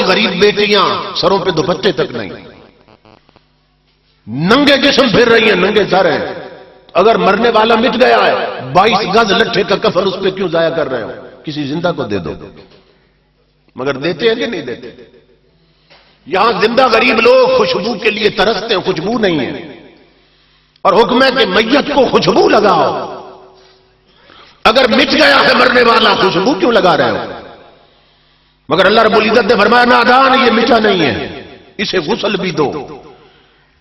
غریب بیٹیاں سروں پہ دوپٹے تک نہیں، ننگے جسم پھر رہی ہیں، ننگے سر ہیں. اگر مرنے والا مٹ گیا ہے 22 گز لٹھے کا کفن اس پہ کیوں ضائع کر رہے ہو؟ کسی زندہ کو دے دو. مگر دیتے ہیں کہ نہیں دیتے؟ یہاں زندہ غریب لوگ خوشبو کے لیے ترستے ہیں، خوشبو نہیں ہے، اور حکم ہے کہ میت کو خوشبو لگاؤ. اگر مٹ گیا ہے مرنے والا خوشبو کیوں لگا رہے ہو؟ مگر اللہ رب العزت نے فرمایا نادان یہ مٹا نہیں ہے، اسے غسل بھی دو،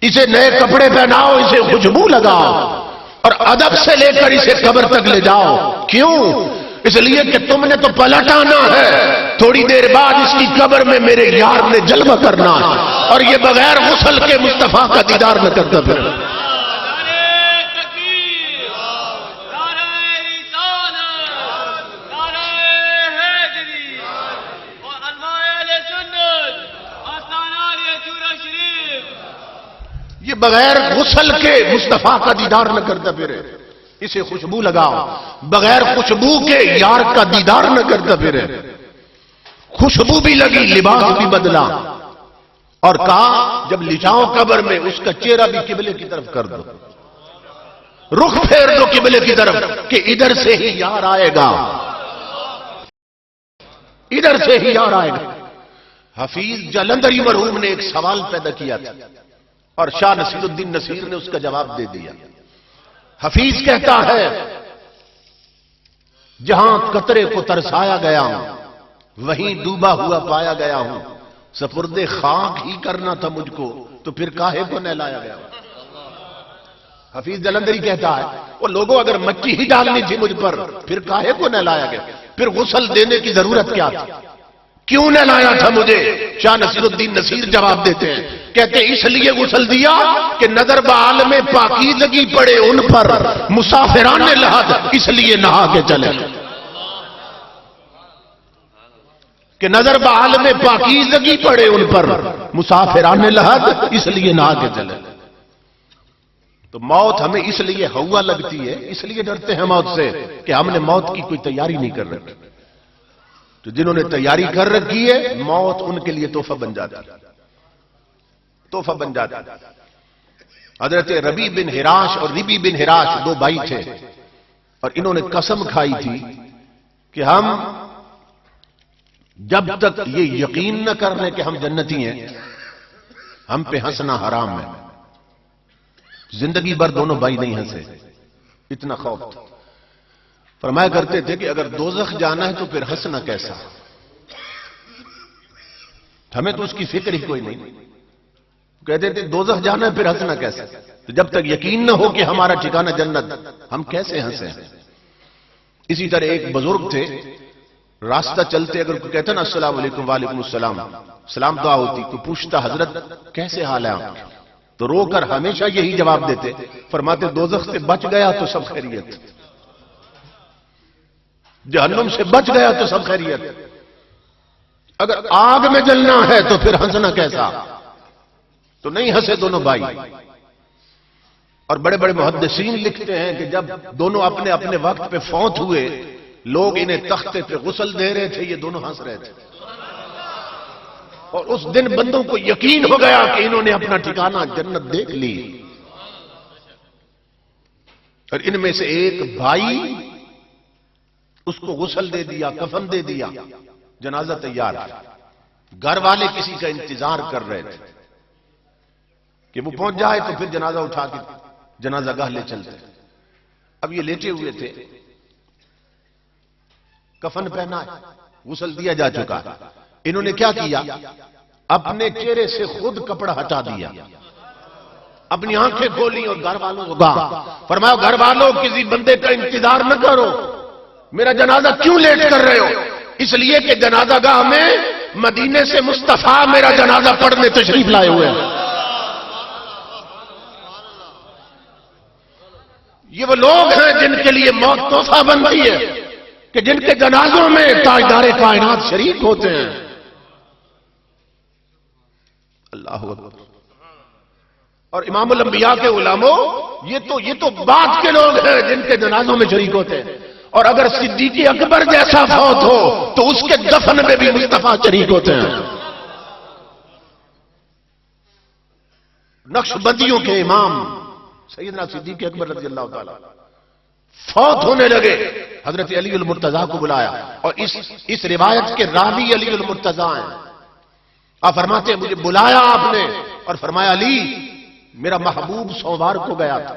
اسے نئے کپڑے پہناؤ، اسے خوشبو لگاؤ، اور ادب سے لے کر اسے قبر تک لے جاؤ. کیوں؟ اس لیے کہ تم نے تو پلٹانا ہے، تھوڑی دیر بعد اس کی قبر میں میرے یار نے جلوہ کرنا ہے، اور یہ بغیر غسل کے مصطفیٰ کا دیدار نہ کرتا پھر. یہ بغیر غسل کے مصطفیٰ کا دیدار نہ کرتا پھرے. اسے خوشبو لگاؤ، بغیر خوشبو کے یار کا دیدار نہ کرتا پھرے. خوشبو بھی لگی، لباس بھی بدلا، اور کہا جب لچاؤ قبر میں اس کا چہرہ بھی قبلے کی طرف کر دو، رخ پھیر دو قبلے کی طرف، کہ ادھر سے ہی یار آئے گا، ادھر سے ہی یار آئے گا. حفیظ جلندری مرحوم نے ایک سوال پیدا کیا تھا اور شاہ نصیر الدین نصیر نے اس کا جواب دے دیا. حفیظ کہتا ہے جہاں قطرے کو ترسایا گیا ہوں وہیں ڈوبا ہوا پایا گیا ہوں، سپرد خاک ہی کرنا تھا مجھ کو تو پھر کاہے کو نہلایا گیا. حفیظ جلندری کہتا ہے وہ لوگوں اگر مٹی ہی ڈالنی تھی مجھ پر پھر کاہے کو نہلایا گیا، پھر غسل دینے کی ضرورت کیا تھی، کیوں نہ لایا تھا مجھے؟ شاہ نصیر الدین نصیر جواب دیتے ہیں، کہتے ہیں اس لیے غسل دیا کہ نظر بعالم پاکیزگی پڑے ان پر مسافران لحد، اس لیے نہا کے چلے. کہ نظر بعالم پاکیزگی پڑے ان پر مسافران لحد، اس لیے نہا کے چلے. تو موت ہمیں اس لیے ہوا لگتی ہے، اس لیے ڈرتے ہیں موت سے کہ ہم نے موت کی کوئی تیاری نہیں کر رکھی. تو جنہوں نے تیاری کر رکھی ہے موت ان کے لیے تحفہ بن جاتا، تحفہ بن جاتا. حضرت ربی بن ہراش اور ربی بن ہراش دو بھائی تھے، اور انہوں نے قسم کھائی تھی کہ ہم جب تک یہ یقین نہ کر لیں کہ ہم جنتی ہیں ہم پہ ہنسنا حرام ہے. زندگی بھر دونوں بھائی نہیں ہنسے، اتنا خوف تھا. فرمایا کرتے تھے کہ اگر دوزخ جانا ہے تو پھر ہنسنا کیسا، ہمیں تو اس کی فکر ہی کوئی نہیں. کہتے تھے دوزخ جانا ہے پھر ہنسنا کیسا، تو جب تک یقین نہ ہو کہ ہمارا ٹھکانہ جنت ہم کیسے ہنسیں. اسی طرح ایک بزرگ تھے، راستہ چلتے اگر کوئی کہتا نا السلام علیکم وعلیکم السلام، سلام دعا ہوتی، کوئی پوچھتا حضرت کیسے حال ہے آپ، تو رو کر ہمیشہ یہی جواب دیتے، فرماتے دوزخ سے بچ گیا تو سب خیریت، جہنم سے بچ گیا تو سب خیریت، اگر آگ میں جلنا ہے تو پھر ہنسنا کیسا. تو نہیں ہنسے دونوں بھائی. اور بڑے بڑے محدثین لکھتے ہیں کہ جب دونوں اپنے اپنے وقت پہ فوت ہوئے لوگ انہیں تختے پہ غسل دے رہے تھے، یہ دونوں ہنس رہے تھے. اور اس دن بندوں کو یقین ہو گیا کہ انہوں نے اپنا ٹھکانہ جنت دیکھ لی. اور ان میں سے ایک بھائی اس کو غسل دے دیا، کفن دے دیا، جنازہ تیار. گھر والے کسی کا انتظار کر رہے تھے کہ وہ پہنچ جائے تو پھر جنازہ اٹھا کے جنازہ گاہ لے چلتے. اب یہ لیٹے ہوئے تھے، کفن پہنا ہے، غسل دیا جا چکا. انہوں نے کیا کیا؟ اپنے چہرے سے خود کپڑا ہٹا دیا، اپنی آنکھیں کھولی اور گھر والوں کو کہا، فرمایا گھر والوں کسی بندے کا انتظار نہ کرو، میرا جنازہ کیوں لیٹ کر رہے ہو؟ اس لیے کہ جنازہ گاہ میں مدینے سے مصطفیٰ میرا جنازہ پڑھنے تشریف لائے ہوئے ہیں. یہ وہ لوگ ہیں جن کے لیے موت تحفہ بنتی ہے، کہ جن کے جنازوں میں تاجدار کائنات شریک ہوتے ہیں. اللہ اکبر. اور امام الانبیاء کے علماء یہ تو بعد کے لوگ ہیں جن کے جنازوں میں شریک ہوتے ہیں. اور اگر صدیق اکبر جیسا فوت ہو تو اس کے دفن میں بھی مصطفیٰ شریک ہوتے ہیں. نقشبندیوں کے امام سیدنا صدیق اکبر رضی اللہ تعالی فوت ہونے لگے، حضرت علی المرتضیٰ کو بلایا، اور اس روایت کے راوی علی المرتضیٰ ہیں۔ آپ فرماتے ہیں مجھے بلایا آپ نے اور فرمایا علی میرا محبوب سوموار کو گیا تھا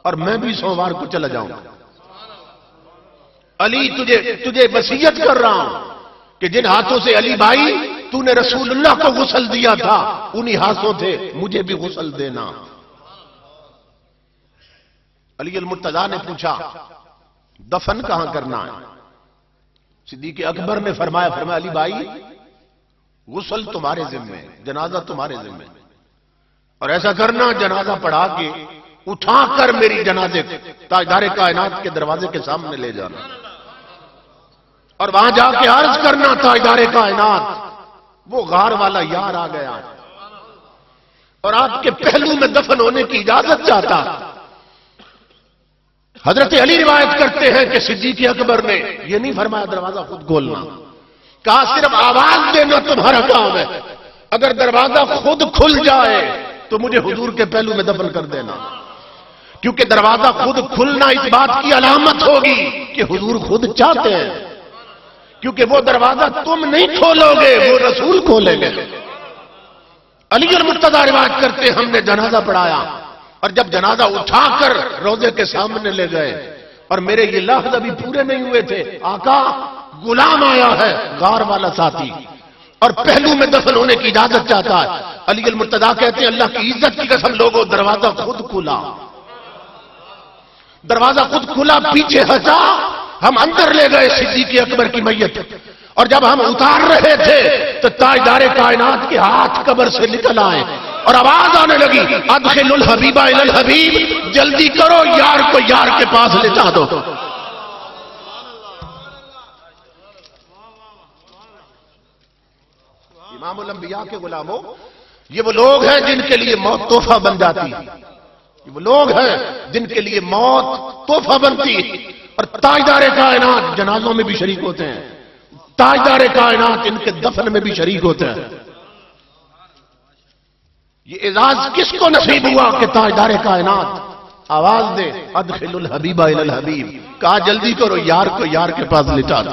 اور میں بھی سوموار کو چلا جاؤں گا، علی تجھے وصیت کر رہا ہوں کہ جن ہاتھوں سے علی بھائی تو نے رسول اللہ کو غسل دیا تھا انہی ہاتھوں سے مجھے بھی غسل دینا۔ علی المرتضیٰ نے پوچھا دفن کہاں کرنا ہے؟ صدیق اکبر نے فرمایا علی بھائی غسل تمہارے ذمے، جنازہ تمہارے ذمے، اور ایسا کرنا جنازہ پڑھا کے اٹھا کر میری جنازے تاجدار کائنات کے دروازے کے سامنے لے جانا، اور وہاں جا کے عرض کرنا تاجدار کائنات وہ غار والا یار آ گیا اور آپ کے پہلو میں دفن ہونے کی اجازت چاہتا۔ حضرت علی روایت کرتے ہیں کہ صدیق اکبر نے یہ نہیں فرمایا دروازہ خود کھولنا، کہا صرف آواز دینا تمہارا کام ہے، اگر دروازہ خود کھل جائے تو مجھے حضور کے پہلو میں دفن کر دینا، کیونکہ دروازہ خود کھلنا اس بات کی علامت ہوگی کہ حضور خود چاہتے ہیں، کیونکہ وہ دروازہ تم نہیں کھولو گے وہ رسول کھولیں گے۔ علی المرتضیٰ روایت کرتے ہیں ہم نے جنازہ پڑھایا، اور جب جنازہ اٹھا کر روضے کے سامنے لے گئے اور میرے یہ لفظ ابھی پورے نہیں ہوئے تھے، آقا غلام آیا ہے غار والا ساتھی اور پہلو میں دفن ہونے کی اجازت چاہتا ہے۔ علی المرتضیٰ کہتے ہیں اللہ کی عزت کی قسم لوگوں دروازہ خود کھلا، دروازہ خود کھلا، پیچھے ہٹا، ہم اندر لے گئے صدیق اکبر کی میت، اور جب ہم اتار رہے تھے تو تاجدار کائنات کے ہاتھ قبر سے نکل آئے اور آواز آنے لگی ادخل الحبیب الی الحبیب، جلدی کرو یار کو یار کے پاس لے جا دو۔ امام الانبیاء کے غلاموں، یہ وہ لوگ ہیں جن کے لیے موت تحفہ بن جاتی ہے، یہ وہ لوگ ہیں جن کے لیے موت تحفہ بنتی ہے، اور تاجدار کائنات جنازوں میں بھی شریک ہوتے ہیں، تاجدار کائنات ان کے دفن میں بھی شریک ہوتے ہیں۔ یہ اعزاز کس کو نصیب ہوا کہ تاجدار کائنات آواز دے ادخل الحبیب الی الحبیب، کہا جلدی کرو یار کو یار کے پاس لٹا دو۔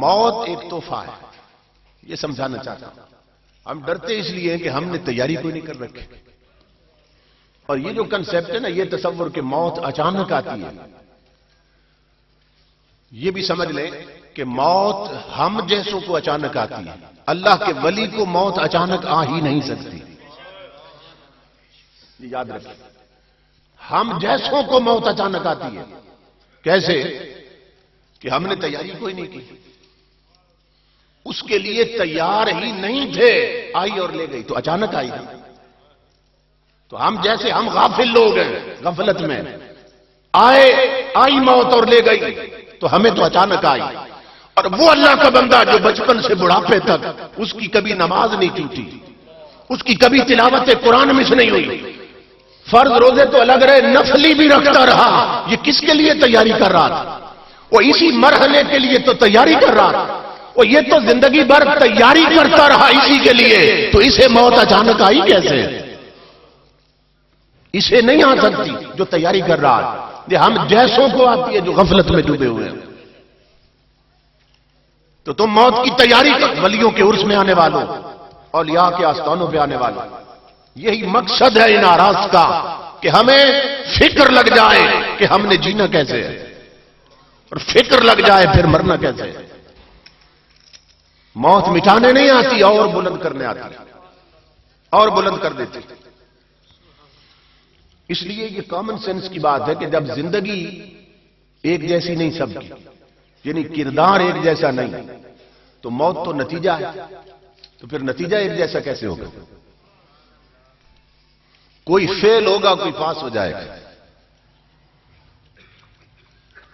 موت ایک تحفہ ہے، یہ سمجھانا چاہتا ہوں۔ ہم ڈرتے اس لیے ہیں کہ ہم نے تیاری کوئی نہیں کر رکھی، اور یہ جو کنسیپٹ ہے نا، یہ تصور کہ موت اچانک آتی ہے، یہ بھی سمجھ لیں کہ موت ہم جیسوں کو اچانک آتی ہے، اللہ کے ولی کو موت اچانک آ ہی نہیں سکتی، یاد رکھیں۔ ہم جیسوں کو موت اچانک آتی ہے، کیسے؟ کہ ہم نے تیاری کوئی نہیں کی، اس کے لیے تیار ہی نہیں تھے، آئی اور لے گئی تو اچانک آئی تھی۔ تو ہم جیسے ہم غافل لوگ ہیں، غفلت میں آئی موت اور لے گئی، تو ہمیں تو اچانک آئی۔ اور وہ اللہ کا بندہ جو بچپن سے بڑھاپے تک اس کی کبھی نماز نہیں ٹوٹی، اس کی کبھی تلاوت قرآن مس نہیں ہوئی، فرض روزے تو الگ رہے، نفلی بھی رکھتا رہا، یہ کس کے لیے تیاری کر رہا تھا؟ وہ اسی مرحلے کے لیے تو تیاری کر رہا تھا، وہ یہ تو زندگی بھر تیاری کرتا رہا اسی کے لیے، تو اسے موت اچانک آئی کیسے؟ اسے نہیں آ سکتی جو تیاری کر رہا ہے، یہ ہم جیسوں کو آتی ہے جو غفلت میں ڈوبے ہوئے ہیں۔ تو تم موت کی تیاری کر، ولیوں کے عرس میں آنے والوں، اولیاء کے آستانوں پہ آنے والوں، یہی مقصد ہے ان آراز کا کہ ہمیں فکر لگ جائے کہ ہم نے جینا کیسے ہے، اور فکر لگ جائے پھر مرنا کیسے ہے۔ موت مٹانے نہیں آتی، اور بلند کرنے آتی، اور بلند کر دیتی۔ اس لیے یہ کامن سینس کی بات ہے کہ جب زندگی ایک جیسی نہیں سب کی، یعنی کردار ایک جیسا نہیں، تو موت تو نتیجہ ہے، تو پھر نتیجہ ایک جیسا کیسے ہوگا؟ کوئی فیل ہوگا، کوئی پاس ہو جائے گا۔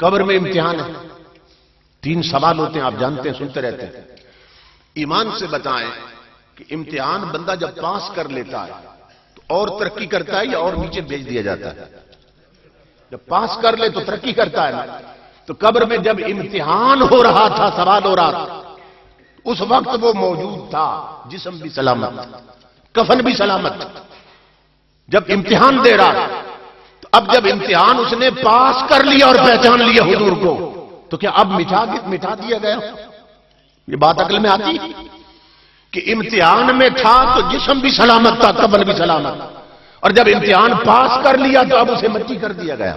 قبر میں امتحان ہے، 3 سوال ہوتے ہیں، آپ جانتے ہیں، سنتے رہتے ہیں۔ ایمان سے بتائیں کہ امتحان بندہ جب پاس کر لیتا ہے تو اور ترقی کرتا ہے یا اور نیچے بھیج دیا جاتا ہے؟ جب پاس کر لے تو ترقی کرتا ہے نا۔ تو قبر میں جب امتحان ہو رہا تھا، سوال ہو رہا تھا، اس وقت وہ موجود تھا، جسم بھی سلامت، کفن بھی سلامت، جب امتحان دے رہا تھا۔ تو اب جب امتحان اس نے پاس کر لیا اور پہچان لیا حضور کو، تو کیا اب مٹا دیا گیا؟ یہ بات عقل میں آتی کہ امتحان میں تھا تو جسم بھی سلامت تھا، کفن بھی سلامت، اور جب امتحان پاس کر لیا تو اب اسے مٹی کر دیا گیا۔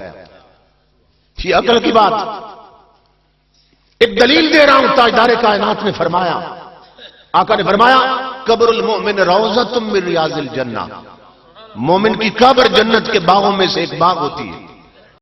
یہ عقل کی بات۔ ایک دلیل دے رہا ہوں، تاجدار کائنات نے فرمایا، آقا نے فرمایا قبر المؤمن روضۃ من ریاض الجنہ، مومن کی قبر جنت کے باغوں میں سے ایک باغ ہوتی ہے۔